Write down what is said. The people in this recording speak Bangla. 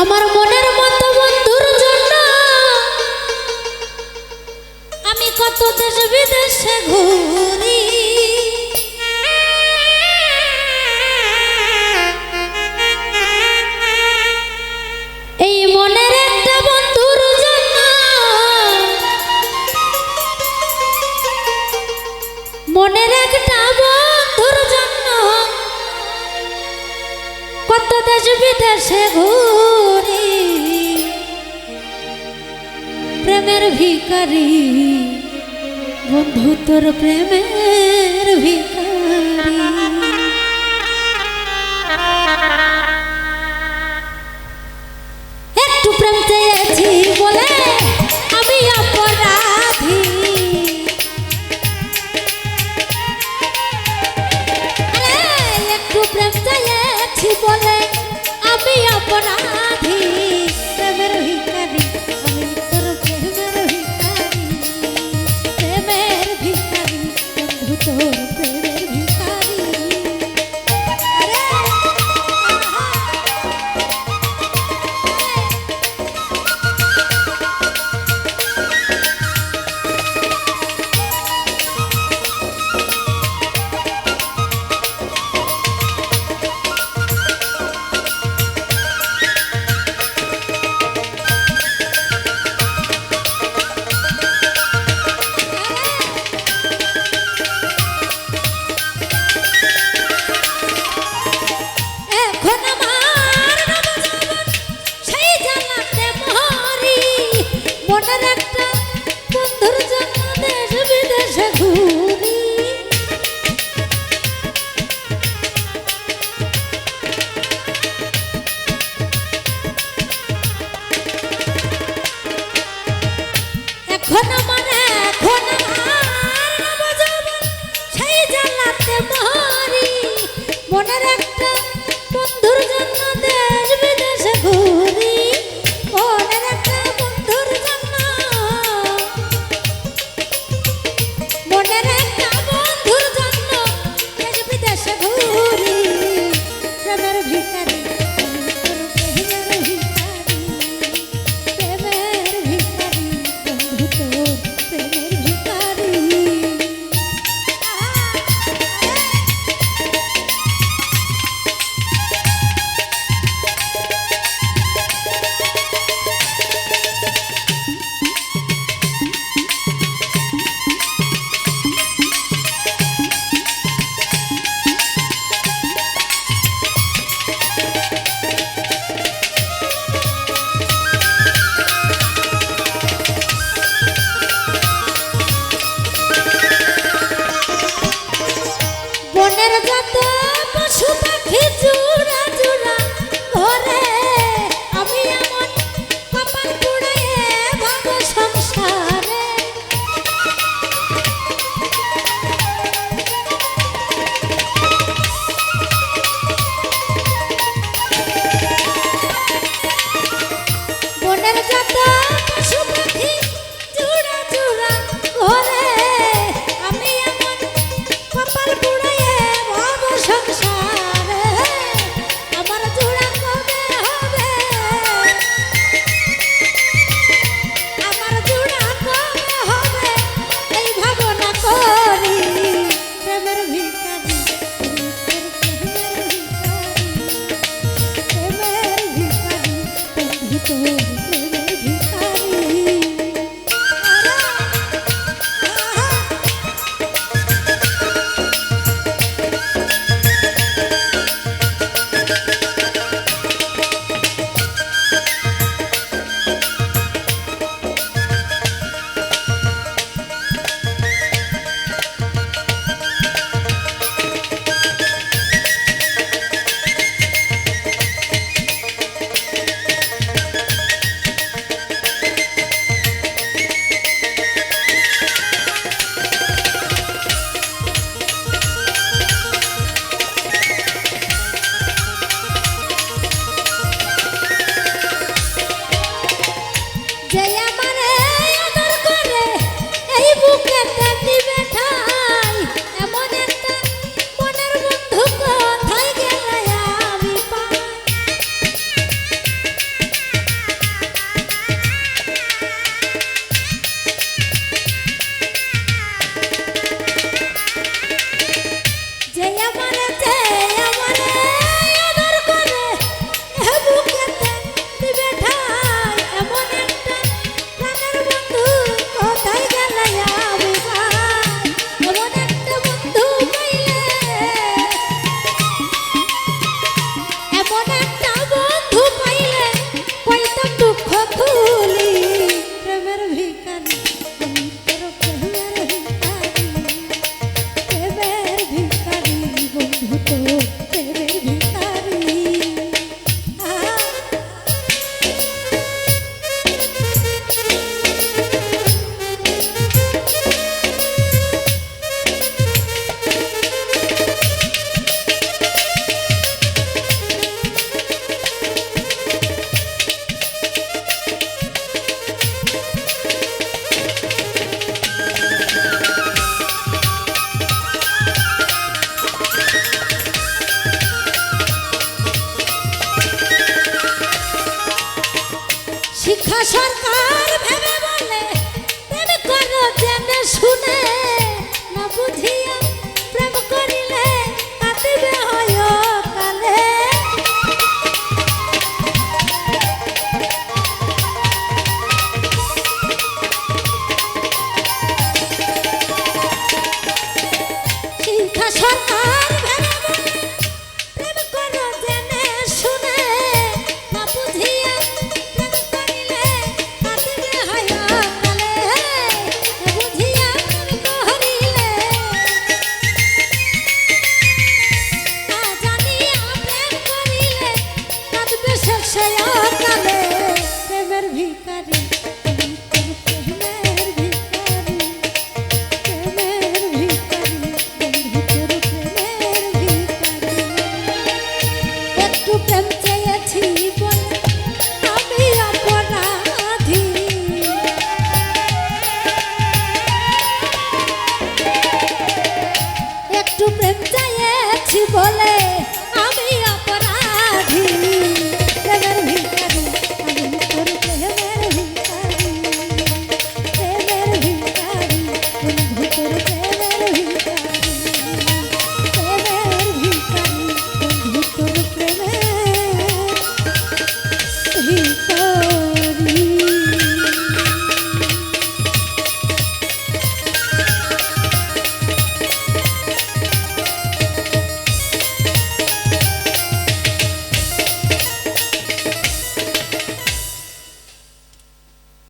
আমার মনের মতো বন্ধুর জন্য আমি কত দেশ বিদেশে ঘুরি। এই মনের একটা বন্ধুর জন্য, মনের একটা বন্ধুর জন্য কত দেশ বিদেশে ঘুরি। প্রেমের ভিখারি বন্ধু তোর প্রেমের ভিখারি। একটু প্রেম চেয়েছি বলে আমি অপরাধী। একটু প্রেম চেয়েছি বলে আমি অপরাধী। প্রেমের ভিখারি আমি তোর প্রেমের ভিখারি। প্রেমের ভিখারি বন্ধু তোর প্রেমের ভিখারি। মনের একটা বন্ধুর জন্য দেশ বিদেশে ঘুরি। মনের একটা বন্ধুর জন্য, মনের একটা বন্ধুর জন্য দেশ বিদেশে ঘুরি। প্রেমের ভিখারি প্রেমের ভিখারি। প্রেমের ভিখারি বন্ধু তোর প্রেমের ভিখারি। বনের যত পশু পাখি জুড়া জুড়া ঘরে আমি এমন কপাল পুড়াইয়ে ভাব সংসারে। বনের যত পশু পাখি জুড়া জুড়া ঘরে আমি এমন কপাল পুড়াইয়ে ভাব সংসারে। আমার জোড়া কবে হবে, আমার জোড়া কবে হবে এই ভাবনা করি। প্রেমের ভিখারি প্রেমের ভিখারি। প্রেমের ভিখারি বন্ধু তোর প্রেমের ভিখারি। বলে